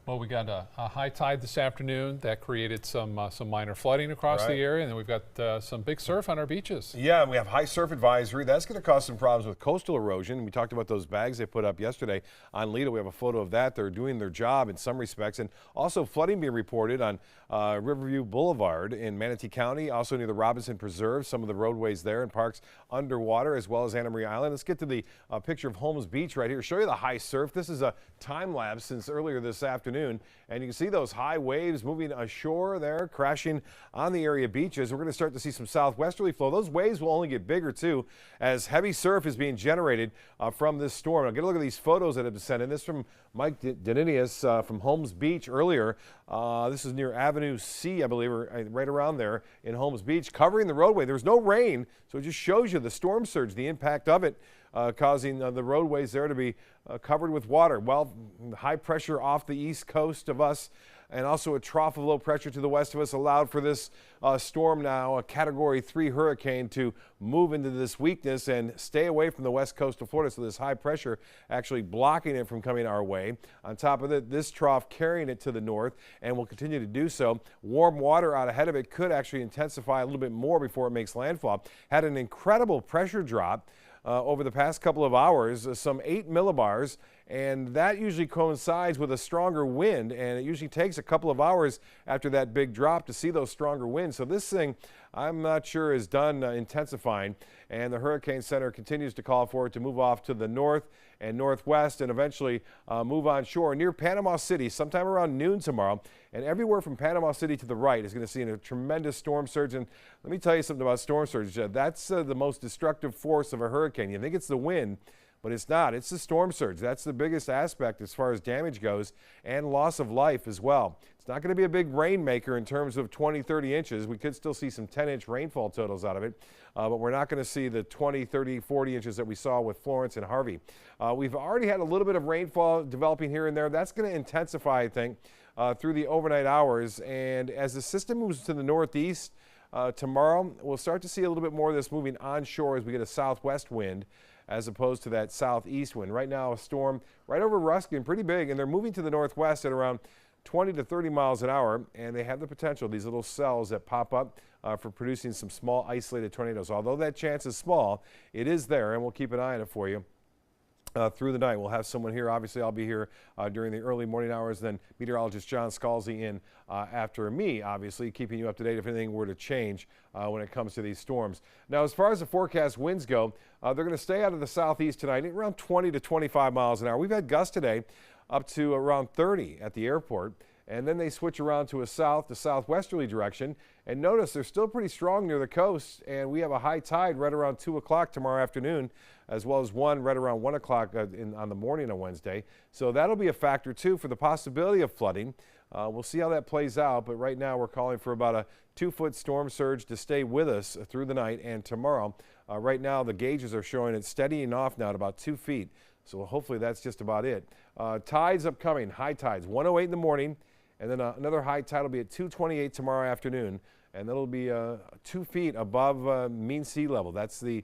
Well, we got a high tide this afternoon that created some minor flooding across the area, and then we've got some big surf on our beaches. Yeah, and we have high surf advisory. That's going to cause some problems with coastal erosion. We talked about those bags they put up yesterday on Lido. We have a photo of that. They're doing their job in some respects. And also flooding being reported on Riverview Boulevard in Manatee County, also near the Robinson Preserve. Some of the roadways there and parks underwater, as well as Anna Maria Island. Let's get to the picture of Holmes Beach right here. Show you the high surf. This is a time lapse since earlier this afternoon. And you can see those high waves moving ashore there, crashing on the area beaches. We're going to start to see some southwesterly flow. Those waves will only get bigger, too, as heavy surf is being generated from this storm. Now, get a look at these photos that have been sent in. This from Mike Deninius from Holmes Beach earlier. This is near Avenue C, I believe, or right around there in Holmes Beach, covering the roadway. There's no rain, so it just shows you the storm surge, the impact of it, causing the roadways there to be covered with water. Well, high pressure off the east coast of us and also a trough of low pressure to the west of us allowed for this storm now, a Category 3 hurricane, to move into this weakness and stay away from the west coast of Florida. So this high pressure actually blocking it from coming our way. On top of it, this trough carrying it to the north and will continue to do so. Warm water out ahead of it could actually intensify a little bit more before it makes landfall. Had an incredible pressure drop over the past couple of hours, some 8 millibars, and that usually coincides with a stronger wind, and it usually takes a couple of hours after that big drop to see those stronger winds. So this thing, I'm not sure, is done intensifying, and the Hurricane Center continues to call for it to move off to the north and northwest and eventually move on shore near Panama City sometime around noon tomorrow. And everywhere from Panama City to the right is going to see a tremendous storm surge. And let me tell you something about storm surge. That's the most destructive force of a hurricane. You think it's the wind, but it's not. It's the storm surge. That's the biggest aspect as far as damage goes and loss of life as well. It's not going to be a big rainmaker in terms of 20, 30 inches. We could still see some 10-inch rainfall totals out of it, but we're not going to see the 20, 30, 40 inches that we saw with Florence and Harvey. We've already had a little bit of rainfall developing here and there. That's going to intensify, I think, through the overnight hours. And as the system moves to the northeast tomorrow, we'll start to see a little bit more of this moving onshore as we get a southwest wind, as opposed to that southeast wind. Right now, a storm right over Ruskin, pretty big, and they're moving to the northwest at around 20 to 30 miles an hour, and they have the potential, these little cells that pop up for producing some small isolated tornadoes. Although that chance is small, it is there, and we'll keep an eye on it for you. Through the night. We'll have someone here. Obviously, I'll be here during the early morning hours. Then meteorologist John Scalzi in after me, obviously, keeping you up to date if anything were to change when it comes to these storms. Now, as far as the forecast winds go, they're going to stay out of the southeast tonight, around 20 to 25 miles an hour. We've had gusts today up to around 30 at the airport. And then they switch around to a south to southwesterly direction. And notice they're still pretty strong near the coast, and we have a high tide right around 2 o'clock tomorrow afternoon, as well as one right around 1 o'clock on the morning on Wednesday. So that'll be a factor, too, for the possibility of flooding. We'll see how that plays out, but right now we're calling for about a 2-foot storm surge to stay with us through the night and tomorrow. Right now the gauges are showing it steadying off now at about 2 feet, so hopefully that's just about it. Tides upcoming, high tides, 1:08 in the morning. And then another high tide will be at 2:28 tomorrow afternoon, and that'll be 2 feet above mean sea level. That's the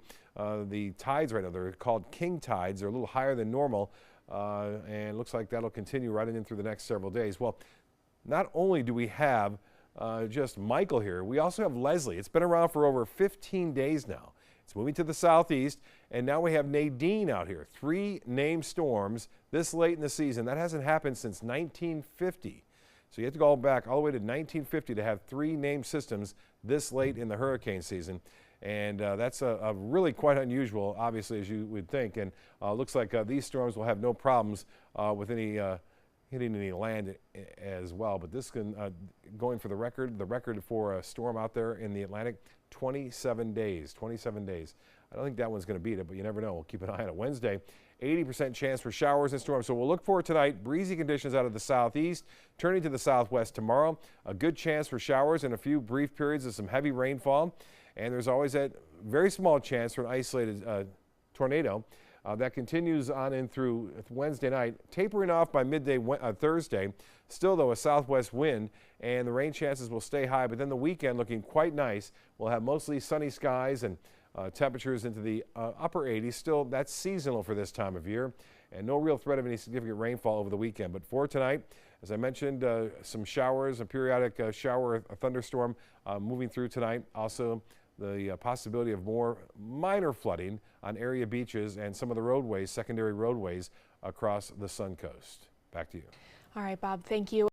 tides right now. They're called king tides. They're a little higher than normal, and it looks like that'll continue right in through the next several days. Well, not only do we have just Michael here, we also have Leslie. It's been around for over 15 days now. It's moving to the southeast, and now we have Nadine out here. 3 named storms this late in the season. That hasn't happened since 1950. So you have to go back all the way to 1950 to have 3 named systems this late in the hurricane season. And that's a really quite unusual, obviously, as you would think. And looks like these storms will have no problems with any hitting any land as well. But this can, going for the record for a storm out there in the Atlantic, 27 days. 27 days. I don't think that one's going to beat it, but you never know. We'll keep an eye on it. Wednesday, 80% chance for showers and storms. So we'll look for tonight, breezy conditions out of the southeast, turning to the southwest tomorrow. A good chance for showers and a few brief periods of some heavy rainfall. And there's always that very small chance for an isolated tornado. That continues on in through Wednesday night, tapering off by midday Thursday. Still, though, a southwest wind, and the rain chances will stay high. But then the weekend looking quite nice. We'll have mostly sunny skies and temperatures into the upper 80s. Still, that's seasonal for this time of year, and no real threat of any significant rainfall over the weekend. But for tonight, As I mentioned, some showers, a periodic shower, a thunderstorm moving through tonight. Also, the possibility of more minor flooding on area beaches and some of the roadways, secondary roadways across the Suncoast. Back to you. All right, Bob, thank you.